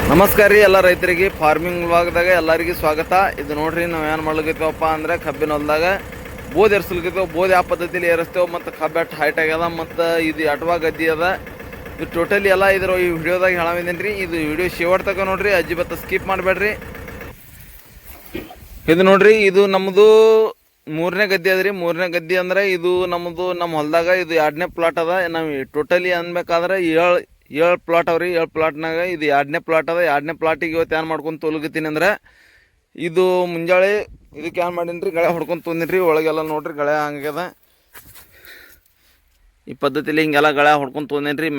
ನಮಸ್ಕಾರ ರೀ ಎಲ್ಲ ರೈತರಿಗೆ ಫಾರ್ಮಿಂಗ್ ವ್ಲಾಗ್ದಾಗ ಎಲ್ಲರಿಗೂ ಸ್ವಾಗತ. ಇದು ನೋಡ್ರಿ ನಾವು ಏನು ಮಾಡ್ಲಿಕ್ಕೈತವಪ್ಪ ಅಂದ್ರೆ ಕಬ್ಬಿನ ಹೊಲದಾಗ ಬೋದ್ ಎರ್ಸಲಿಕ್ಕೈತೇವೆ. ಬೋದ್ ಯಾವ ಪದ್ಧತಿಲಿ ಏರಿಸ್ತೇವೆ ಮತ್ತು ಕಬ್ಬು ಎಷ್ಟು ಹೈಟ್ ಆಗ್ಯದ ಮತ್ತು ಇದು ಅಟ್ವಾ ಗದ್ದಿ ಅದ. ಇದು ಟೋಟಲಿ ಎಲ್ಲ ಇದ್ರ ಈ ವಿಡಿಯೋದಾಗ ಹೇಳಾಮಿದ್ದೀನಿ ರೀ. ಇದು ವಿಡಿಯೋ ಶಿವರ್ ತಗ ನೋಡ್ರಿ, ಅಜ್ಜಿ ಬತ್ತ ಸ್ಕಿಪ್ ಮಾಡಬೇಡ್ರಿ. ಇದು ನೋಡ್ರಿ, ಇದು ನಮ್ಮದು ಮೂರನೇ ಗದ್ದೆ ಅದ ರೀ. ಮೂರನೇ ಗದ್ದೆ ಅಂದ್ರೆ ಇದು ನಮ್ಮದು ನಮ್ಮ ಹೊಲದಾಗ ಇದು 2ನೇ ಪ್ಲಾಟ್ ಅದ. ನಾವು ಟೋಟಲಿ ಅನ್ಬೇಕಾದ್ರೆ ಏಳು ಪ್ಲಾಟ್ ಅವ್ರಿ. 7 ಪ್ಲಾಟ್ನಾಗ ಇದು 2ನೇ ಪ್ಲಾಟ್ ಅದ. 2ನೇ ಪ್ಲಾಟಿಗೆ ಇವತ್ತು ಏನು ಮಾಡ್ಕೊಂಡು ತೊಲಗತ್ತೀನಿ ಅಂದ್ರೆ ಇದು ಮುಂಜಾಳೆ ಇದಕ್ಕೆ ಏನು ಮಾಡೀನಿ ರೀ, ಗಳೆ ಹೊಡ್ಕೊಂಡು ತೊಂದಿನಿ ರೀ. ಒಳಗೆಲ್ಲ ನೋಡ್ರಿ ಗಳೆ ಹಂಗ್ಯದ. ಈ ಪದ್ಧತಿಲಿ ಹಿಂಗೆಲ್ಲ ಗಳೆ ಹೊಡ್ಕೊಂಡು ತೊಂದೇನಿ ರೀ.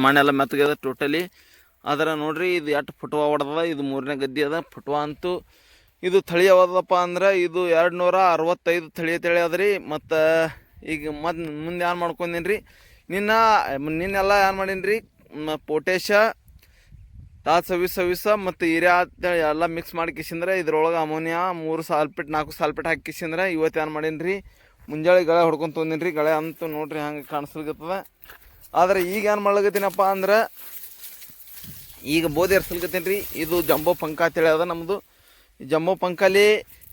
ಮಣ್ಣೆಲ್ಲ ಮೆತ್ತಗದ ಟೋಟಲಿ. ಆದರೆ ನೋಡ್ರಿ ಇದು ಎಷ್ಟು ಫುಟ್ವಾ ಹೊಡೆದದ. ಇದು ಮೂರನೇ ಗದ್ದೆ ಅದ. ಫುಟ್ವಾ ಅಂತೂ ಇದು ತಳಿ ಯಾವ್ದಪ್ಪ ಅಂದ್ರೆ ಇದು 265 ತಳಿ ಅದ ರೀ. ಮತ್ತು ಈಗ ಮುಂದೆ ಏನು ಮಾಡ್ಕೊಂಡೀನಿ ರೀ, ನಿನ್ನೆಲ್ಲ ಏನು ಮಾಡೀನಿ ರೀ, ಪೊಟ್ಯಾಷ ಸವಿಸ ಮತ್ತು ಹಿರಿಯ ಎಲ್ಲ ಮಿಕ್ಸ್ ಮಾಡಿ ಕಿಸಿಂದ್ರೆ ಇದ್ರೊಳಗೆ ಅಮೋನಿಯಾ 3 ಸಾಲ್ಪೇಟ್ 4 ಸಾಲ್ಪೇಟ್ ಹಾಕಿ ಕಿಸಿಂದ್ರೆ ಇವತ್ತು ಏನು ಮಾಡೀನಿ ರೀ, ಮುಂಜಾಳೆ ಗಳೆ ಹೊಡ್ಕೊಂಡು ತೊಂದೀನಿ ರೀ. ಗಳೆ ಅಂತೂ ನೋಡ್ರಿ ಹಂಗೆ ಕಾಣಿಸ್ಲಿಕತ್ತದ. ಆದರೆ ಈಗ ಏನು ಮಾಡ್ಲಿಕತ್ತೀನಪ್ಪ ಅಂದ್ರೆ ಈಗ ಬೋಧಿ ಎರ್ಸಲ್ಕತ್ತೀನಿ ರೀ. ಇದು ಜಂಬೋ ಪಂಕ ಅಂತೇಳಿ ಅದ ನಮ್ಮದು. ಈ ಜಂಬೋ ಪಂಕಲ್ಲಿ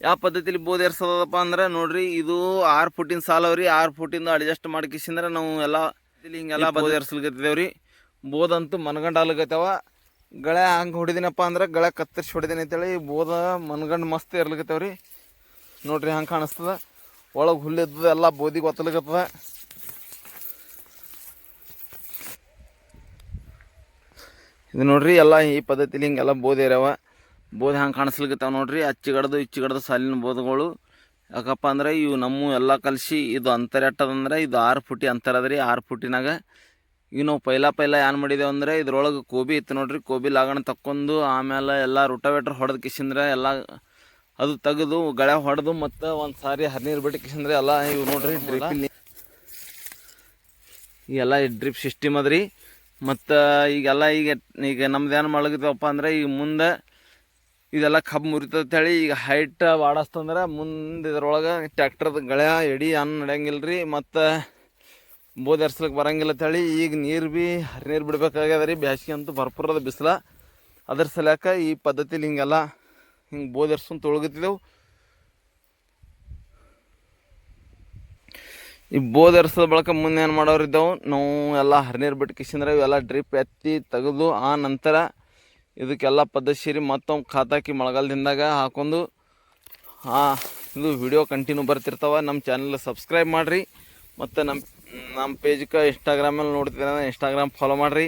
ಯಾವ ಪದ್ಧತಿಲಿ ಬೋಧಿ ಎರ್ಸೋದಪ್ಪ ಅಂದ್ರೆ ನೋಡ್ರಿ, ಇದು 6 ಫುಟಿನ ಸಾಲವ್ರಿ. 6 ಫುಟಿಂದ ಅಡ್ಜಸ್ಟ್ ಮಾಡಿ ಕಿಸಿಂದ್ರೆ ನಾವು ಎಲ್ಲ ಹಿಂಗೆಲ್ಲ ಬೋಧಿ ಎರ್ಸಲ್ಕತ್ತಿದ್ದೇವೆ ರೀ. ಬೋದಂತೂ ಮನ್ಗಂಡು ಆಗ್ಲಿಕತ್ತವ. ಗಳೆ ಹಂಗೆ ಹೊಡಿದೀನಪ್ಪ ಅಂದ್ರೆ ಗಳೆ ಕತ್ತರಿಸಿ ಹೊಡಿದೀನಿ ಅಂತೇಳಿ ಬೋದ ಮನ್ಗಂಡು ಮಸ್ತ್ ಇರ್ಲಿಕತ್ತವ ರೀ. ನೋಡ್ರಿ ಹಂಗೆ ಕಾಣಿಸ್ತದ. ಒಳಗೆ ಹುಲ್ಲಿದ್ದದ ಎಲ್ಲ ಬೋದಿಗೆ ಒತ್ತಲಿಕತ್ತದ. ಇದು ನೋಡ್ರಿ ಎಲ್ಲ ಈ ಪದ್ಧತಿಲಿ ಹಿಂಗೆಲ್ಲ ಬೋಧಿ ಇರ್ಯಾವ. ಬೋಧಿ ಹಂಗೆ ಕಾಣಿಸ್ಲಿಕತ್ತಾವ ನೋಡ್ರಿ. ಇಚ್ಚಿಗಡ್ದು ಸಾಲಿನ ಬೋಧಗಳು. ಯಾಕಪ್ಪ ಅಂದ್ರೆ ಇವು ನಮ್ಮ ಎಲ್ಲ ಕಲಿಸಿ ಇದು ಅಂತರ ಎಟ್ಟದಂದ್ರೆ ಇದು 6 ಫುಟಿ ಅಂತರ ಅದ ರೀ. 6 ಫುಟಿನಾಗ ಈಗ ನಾವು ಪೈಲ ಏನು ಮಾಡಿದೇವೆ ಅಂದರೆ ಇದ್ರೊಳಗೆ ಕೋಬಿ ಇತ್ತು ನೋಡ್ರಿ. ಕೋಬಿ ಲಾಗಣ ತಕ್ಕೊಂಡು ಆಮೇಲೆ ಎಲ್ಲ ರೋಟಾವೇಟ್ರ್ ಹೊಡೆದು ಕಿಸಿಂದ್ರೆ ಎಲ್ಲ ಅದು ತೆಗೆದು ಗಳೆ ಹೊಡೆದು ಮತ್ತು ಒಂದು ಸಾರಿ ಹರಿನೀರು ಬಿಟ್ಟು ಕಿಸಿಂದ್ರೆ ಎಲ್ಲ ಇವು ನೋಡ್ರಿ ಡ್ರಿಪ್ ಈಗೆಲ್ಲ ಡ್ರಿಪ್ ಸಿಸ್ಟಮ್ ಅದ ರೀ. ಮತ್ತು ಈಗೆಲ್ಲ ಈಗ ನಮ್ದು ಏನು ಮಾಡ್ಲಿಕ್ಕತ್ತವಪ್ಪ ಅಂದ್ರೆ ಈಗ ಮುಂದೆ ಇದೆಲ್ಲ ಕಬ್ಬು ಮುರಿತಂತ ಹೇಳಿ ಈಗ ಹೈಟ್ ವಾಡಸ್ತಂದ್ರೆ ಮುಂದೆ ಇದ್ರೊಳಗೆ ಟ್ಯಾಕ್ಟರ್ದು ಗಳೆ ಎಡಿ ನಡೆಯಂಗಿಲ್ಲ ರೀ. ಮತ್ತು ಬೋಧಿ ಎರ್ಸ್ಲಿಕ್ಕೆ ಬರಂಗಿಲ್ಲ ಅಂತೇಳಿ ಈಗ ಹರಿನೀರು ಬಿಡ್ಬೇಕಾಗ್ಯದ ರೀ. ಬ್ಯಾಸಿಗೆ ಅಂತೂ ಭರ್ಪೂರದ ಬಿಸಿಲ. ಅದ್ರ ಸಲಕ ಈ ಪದ್ಧತಿಲಿ ಹಿಂಗೆಲ್ಲ ಹಿಂಗೆ ಬೋಧಿ ಎರ್ಸ್ಕೊಂಡು ತೊಳಗತ್ತಿದ್ದೆವು. ಈ ಬೋಧಿ ಎರ್ಸೋದ ಬಳಕ ಮುಂದೆ ಏನು ಮಾಡೋರಿದ್ದೆವು ನಾವು ಎಲ್ಲ ಹರಿನೀರು ಬಿಟ್ಟು ಕಿಸಿಂದ್ರೆ ಇವೆಲ್ಲ ಡ್ರಿಪ್ ಎತ್ತಿ ತೆಗೆದು ಆ ನಂತರ ಇದಕ್ಕೆಲ್ಲ ಪದ್ಧತಿ ಸೇರಿ ಮತ್ತೊಂದು ಖಾತಾಕಿ ಮಳೆಗಾಲದಿಂದಾಗ ಹಾಕೊಂಡು ಇದು ವಿಡಿಯೋ ಕಂಟಿನ್ಯೂ ಬರ್ತಿರ್ತಾವೆ. ನಮ್ಮ ಚಾನಲ್ ಸಬ್ಸ್ಕ್ರೈಬ್ ಮಾಡಿರಿ. ಮತ್ತು ನಮ್ಮ ಪೇಜ್ಗೆ ಇನ್ಸ್ಟಾಗ್ರಾಮಲ್ಲಿ ನೋಡ್ತಿದ್ರೆ ಇನ್ಸ್ಟಾಗ್ರಾಮ್ ಫಾಲೋ ಮಾಡಿರಿ.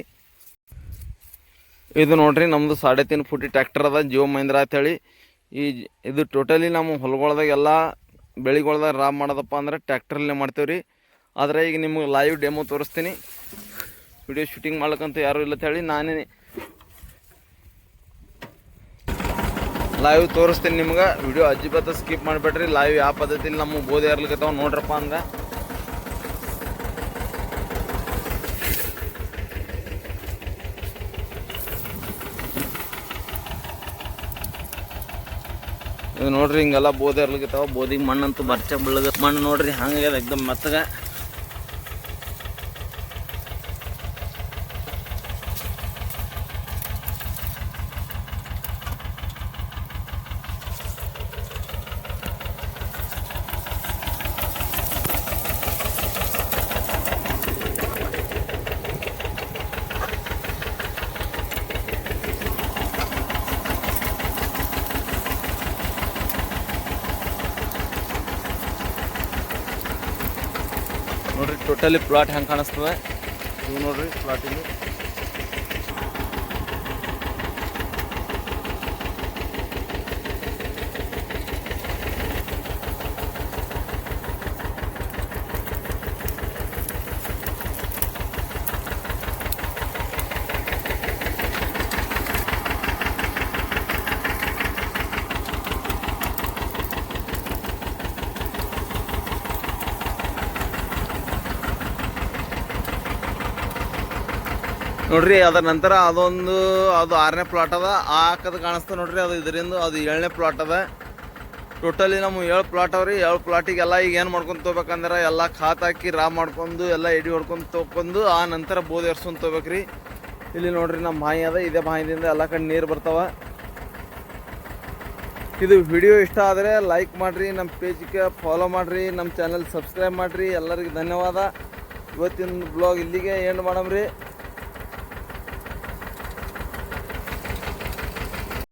ಇದು ನೋಡ್ರಿ ನಮ್ಮದು 3.5 ಫುಟಿ ಟ್ಯಾಕ್ಟರ್ ಅದ, ಜಿಯೋ ಮಹೀಂದ್ರ ಅಂತೇಳಿ. ಇದು ಟೋಟಲಿ ನಮ್ಮ ಹೊಲಗೊಳ್ದಾಗ ಎಲ್ಲ ಬೆಳೆಗೊಳ್ದಾಗ ರಾಬ್ ಮಾಡೋದಪ್ಪ ಅಂದ್ರೆ ಟ್ಯಾಕ್ಟ್ರಲ್ಲೇ ಮಾಡ್ತೇವೆ ರೀ. ಆದರೆ ಈಗ ನಿಮಗೆ ಲೈವ್ ಡೆಮೋ ತೋರಿಸ್ತೀನಿ. ವಿಡಿಯೋ ಶೂಟಿಂಗ್ ಮಾಡ್ಲಿಕ್ಕಂತ ಯಾರೂ ಇಲ್ಲ ಅಂತೇಳಿ ನಾನೇ ಲೈವ್ ತೋರಿಸ್ತೀನಿ ನಿಮ್ಗೆ. ವಿಡಿಯೋ ಅಜ್ಜಿ ಬತ್ತ ಸ್ಕಿಪ್ ಮಾಡಿಬಿಡ್ರಿ. ಲೈವ್ ಯಾವ ಪದ್ಧತಿಲಿ ನಮ್ಮ ಬೋಧಿ ಇರ್ಲಿಕ್ಕತ್ತಾವ ನೋಡ್ರಪ್ಪ ಅಂದ್ರೆ. ಇದು ನೋಡ್ರಿ ಹಿಂಗೆಲ್ಲ ಬೋಧಿ ಇರ್ಲಿಕ್ಕತ್ತಾವ. ಬೋದಿಗೆ ಮಣ್ಣಂತೂ ಬರ್ಚ ಬೀಳಗ ಮಣ್ಣು ನೋಡ್ರಿ ಹಂಗೆ ಎಕ್ದಮ್ ಮೆತ್ತಗ. ನೋಡ್ರಿ ಟೋಟಲಿ ಪ್ಲಾಟ್ ಹೆಂಗೆ ಕಾಣಿಸ್ತದೆ. ಇವು ನೋಡ್ರಿ ಪ್ಲಾಟಿಗೆ ನೋಡ್ರಿ. ಅದರ ನಂತರ ಅದು 6ನೇ ಪ್ಲಾಟ್ ಅದ. ಹಾಕದು ಕಾಣಿಸ್ತದೆ ನೋಡ್ರಿ. ಅದು ಇದರಿಂದ ಅದು 7ನೇ ಪ್ಲಾಟ್ ಅದ. ಟೋಟಲಿ ನಮ್ಮ 7 ಪ್ಲಾಟ್ ಅವ್ರಿ. 7 ಪ್ಲಾಟಿಗೆಲ್ಲ ಈಗ ಏನು ಮಾಡ್ಕೊಂಡು ತೊಗೋಬೇಕಂದ್ರೆ ಎಲ್ಲ ಖಾತ್ ಹಾಕಿ ರಾ ಮಾಡ್ಕೊಂಡು ಎಲ್ಲ ಎಡಿ ಹೊಡ್ಕೊಂಡು ತೊಗೊಂಡು ಆ ನಂತರ ಬೋಧಿ ಎರ್ಸ್ಕೊಂಡು ತೊಗೋಬೇಕ್ರಿ. ಇಲ್ಲಿ ನೋಡ್ರಿ ನಮ್ಮ ಬಾವಿ ಅದ, ಇದೇ ಬಾವಿಯಿಂದ ಎಲ್ಲ ಕಡೆ ನೀರು ಬರ್ತಾವ. ಇದು ವಿಡಿಯೋ ಇಷ್ಟ ಆದರೆ ಲೈಕ್ ಮಾಡಿರಿ, ನಮ್ಮ ಪೇಜ್ಗೆ ಫಾಲೋ ಮಾಡಿರಿ, ನಮ್ಮ ಚಾನಲ್ ಸಬ್ಸ್ಕ್ರೈಬ್ ಮಾಡಿರಿ. ಎಲ್ಲರಿಗೂ ಧನ್ಯವಾದ. ಇವತ್ತಿನ ಬ್ಲಾಗ್ ಇಲ್ಲಿಗೆ ಎಂಡ್ ಮಾಡಮ್ರಿ.